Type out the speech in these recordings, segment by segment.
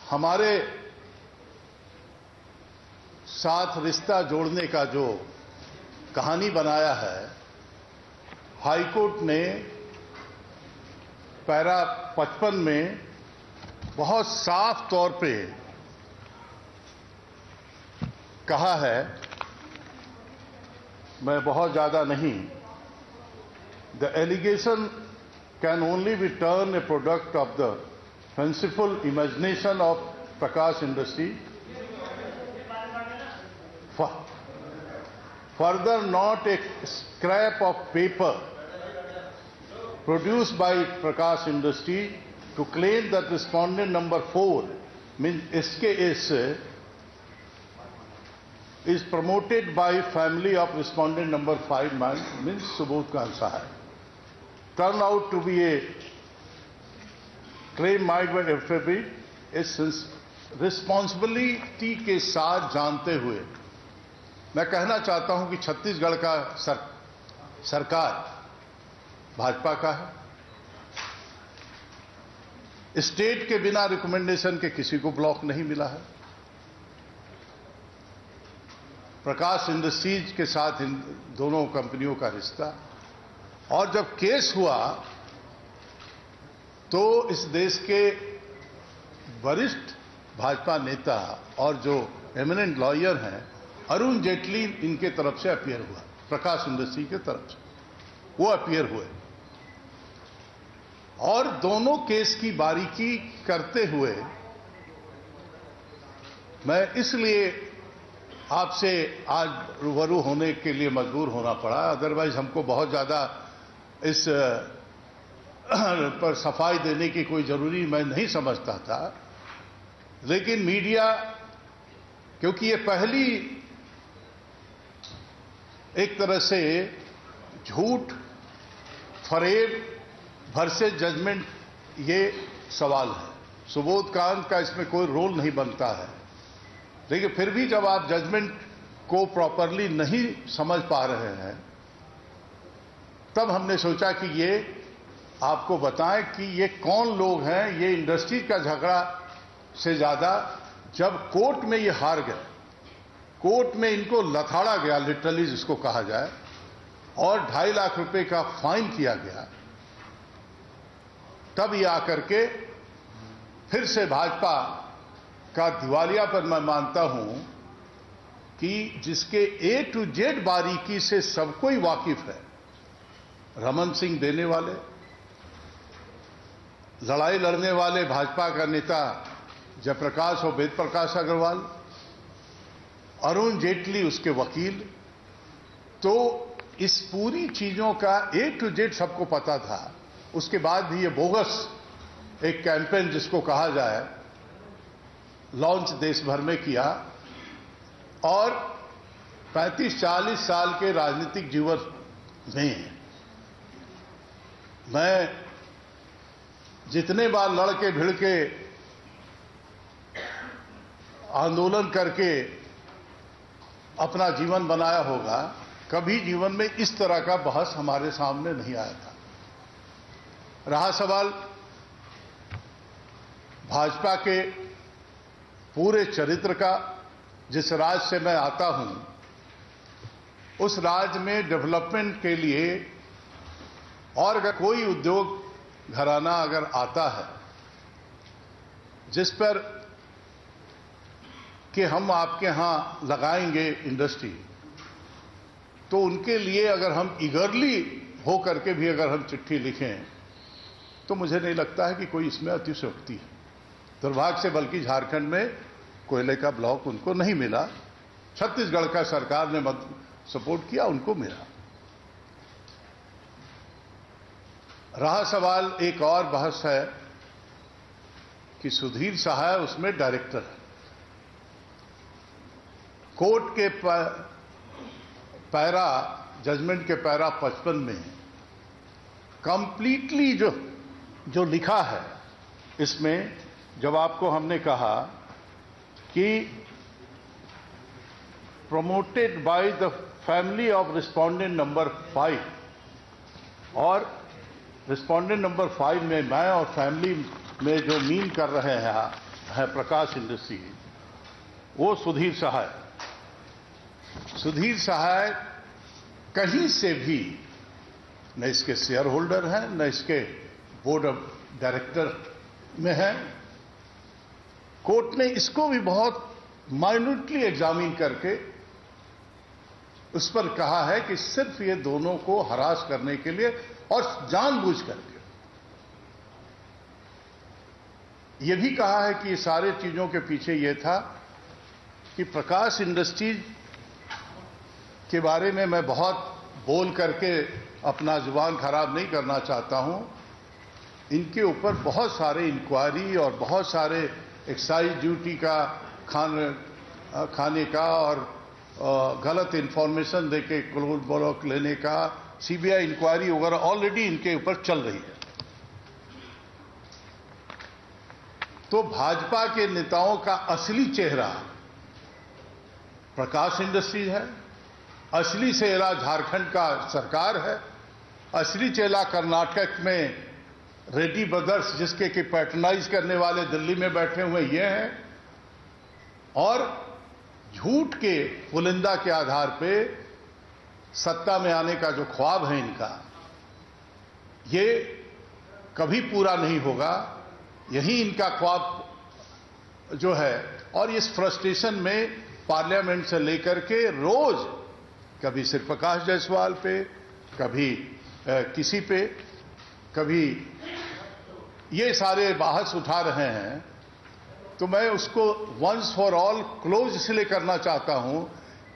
हमारे साथ रिश्ता जोड़ने का जो कहानी बनाया है, हाईकोर्ट ने पैरा 55 में बहुत साफ तौर पे कहा है, मैं बहुत ज्यादा नहीं, the allegation can only be turn a product of the fanciful imagination of Prakash industry. Further, not a scrap of paper produced by Prakash industry to claim that respondent number 4 means SKS is promoted by family of respondent number 5 means Subodh Khan Sahab. Turned out to be a claim made by FFB इस responsibility के साथ जानते हुए मैं कहना चाहता हूं कि छत्तीसगढ़ का सरकार भाजपा का है। स्टेट के बिना रिकमेंडेशन के किसी को ब्लॉक नहीं मिला है। प्रकाश इंडस्ट्रीज के साथ इन दोनों कंपनियों का रिश्ता, और जब केस हुआ तो इस देश के वरिष्ठ भाजपा नेता और जो एमिनेंट लॉयर हैं अरुण जेटली इनके तरफ से अपीयर हुआ, प्रकाश इंडस्ट्री के तरफ से वो अपीयर हुए, और दोनों केस की बारीकी करते हुए मैं इसलिए आपसे आज रूबरू होने के लिए मजबूर होना पड़ा, अदरवाइज हमको बहुत ज्यादा इस पर सफाई देने की कोई जरूरी मैं नहीं समझता था। लेकिन मीडिया, क्योंकि ये पहली एक तरह से झूठ फरेब वर्सेस जजमेंट ये सवाल है, सुबोध कांत का इसमें कोई रोल नहीं बनता है, लेकिन फिर भी जब आप जजमेंट को प्रॉपरली नहीं समझ पा रहे हैं तब हमने सोचा कि ये आपको बताएं कि ये कौन लोग हैं। ये इंडस्ट्री का झगड़ा से ज्यादा जब कोर्ट में ये हार गए, कोर्ट में इनको लथाड़ा गया लिटरली जिसको कहा जाए, और 2.5 लाख रुपए का फाइन किया गया, तब ये आकर के फिर से भाजपा का दिवालियापन मैं मानता हूं कि जिसके A to Z बारीकी से सब कोई वाकिफ है, रमन सिंह देने वाले, लड़ाई लड़ने वाले भाजपा का नेता जयप्रकाश और वेद प्रकाश अग्रवाल, अरुण जेटली उसके वकील, तो इस पूरी चीजों का A to Z सबको पता था। उसके बाद भी ये बोगस एक कैंपेन जिसको कहा जाए लॉन्च देश भर में किया, और 35-40 साल के राजनीतिक जीवन में मैं जितने बार लड़ के भिड़ के आंदोलन करके अपना जीवन बनाया होगा, कभी जीवन में इस तरह का बहस हमारे सामने नहीं आया था। रहा सवाल भाजपा के पूरे चरित्र का, जिस राज्य से मैं आता हूं उस राज्य में डेवलपमेंट के लिए, और अगर कोई उद्योग घराना अगर आता है जिस पर कि हम आपके यहां लगाएंगे इंडस्ट्री, तो उनके लिए अगर हम ईगरली हो करके भी अगर हम चिट्ठी लिखें तो मुझे नहीं लगता है कि कोई इसमें अतिशयोक्ति है। दुर्भाग्य से बल्कि झारखंड में कोयले का ब्लॉक उनको नहीं मिला, छत्तीसगढ़ का सरकार ने सपोर्ट किया, उनको मिला। रहा सवाल एक और बहस है कि सुधीर सहाय उसमें डायरेक्टर है। कोर्ट के पैरा जजमेंट के पैरा 55 में कंप्लीटली जो लिखा है, इसमें जब आपको हमने कहा कि promoted by the family of respondent number 5, और respondent number 5 में मैं और फैमिली में जो मीन कर रहे हैं है प्रकाश इंडस्ट्री, वो सुधीर सहाय। सुधीर सहाय कहीं से भी न इसके शेयर होल्डर हैं, न इसके बोर्ड ऑफ डायरेक्टर में है। कोर्ट ने इसको भी बहुत माइन्यूटली एग्जामिन करके उस पर कहा है कि सिर्फ ये दोनों को हरास करने के लिए और जानबूझ करके ये भी कहा है कि ये सारे चीजों के पीछे ये था कि प्रकाश इंडस्ट्रीज के बारे में मैं बहुत बोल करके अपना जुबान खराब नहीं करना चाहता हूं। इनके ऊपर बहुत सारे इंक्वायरी और बहुत सारे एक्साइज ड्यूटी का खाने का और गलत इंफॉर्मेशन देके क्लोज ब्लॉक लेने का सीबीआई इंक्वायरी वगैरह ऑलरेडी इनके ऊपर चल रही है। तो भाजपा के नेताओं का असली चेहरा प्रकाश इंडस्ट्रीज है, असली चेहरा झारखंड का सरकार है, असली चेहरा कर्नाटक में रेड्डी ब्रदर्स जिसके कि पैटर्नाइज करने वाले दिल्ली में बैठे हुए ये हैं, और झूठ के पुलिंदा के आधार पे सत्ता में आने का जो ख्वाब है इनका, ये कभी पूरा नहीं होगा। यही इनका ख्वाब जो है, और इस फ्रस्ट्रेशन में पार्लियामेंट से लेकर के रोज कभी सिर्फ प्रकाश जायसवाल पे, कभी किसी पे, कभी ये सारे बहस उठा रहे हैं। तो मैं उसको वंस फॉर ऑल क्लोज इसलिए करना चाहता हूं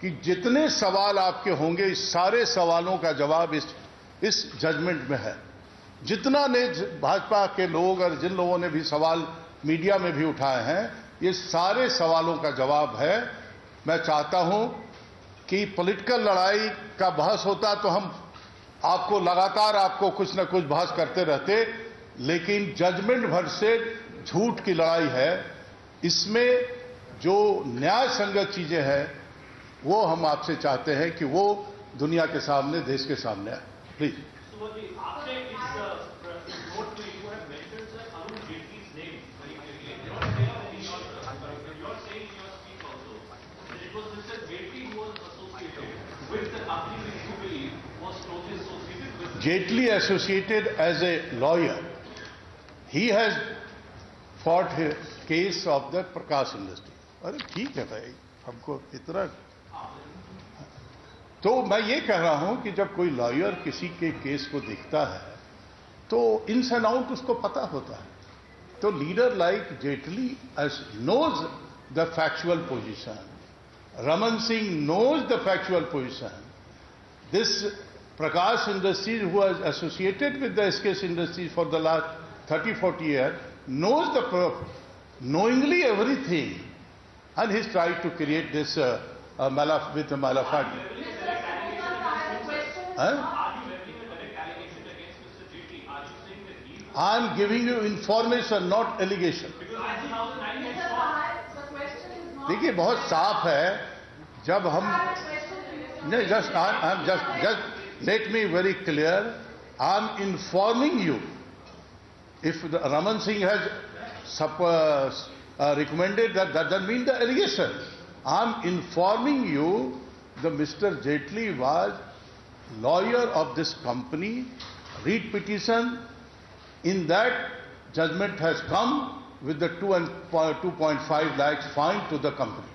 कि जितने सवाल आपके होंगे इस सारे सवालों का जवाब इस जजमेंट में है। जितना ने भाजपा के लोग और जिन लोगों ने भी सवाल मीडिया में भी उठाए हैं, ये सारे सवालों का जवाब है। मैं चाहता हूं कि पॉलिटिकल लड़ाई का बहस होता तो हम आपको लगातार आपको कुछ न कुछ बहस करते रहते, लेकिन जजमेंट भर से झूठ की लड़ाई है। इसमें जो न्याय संगत चीजें हैं वो हम आपसे चाहते हैं कि वो दुनिया के सामने, देश के सामने आए। Please. Jaitley associated as a lawyer, he has fought his case of the Prakash industry. अरे ठीक है भाई, हमको इतना। तो मैं ये कह रहा हूं कि जब कोई लॉयर किसी के केस को देखता है तो इन्स एंड आउट उसको पता होता है। तो leader like Jaitley knows the factual position, Raman Singh knows the factual position, this Prakash Industries, who was associated with the SKS Industries for the last 30-40 years, knows knowingly everything, and he's tried to create this with a malafide. I'm giving you information, not allegation. देखिए बहुत साफ है, जब हम नहीं, just let me very clear, I'm informing you. If the Raman Singh has recommended that, that doesn't mean the allegation. I'm informing you the Mr. Jaitley was lawyer of this company, read petition, in that judgment has come with the 2.5 lakhs fine to the company.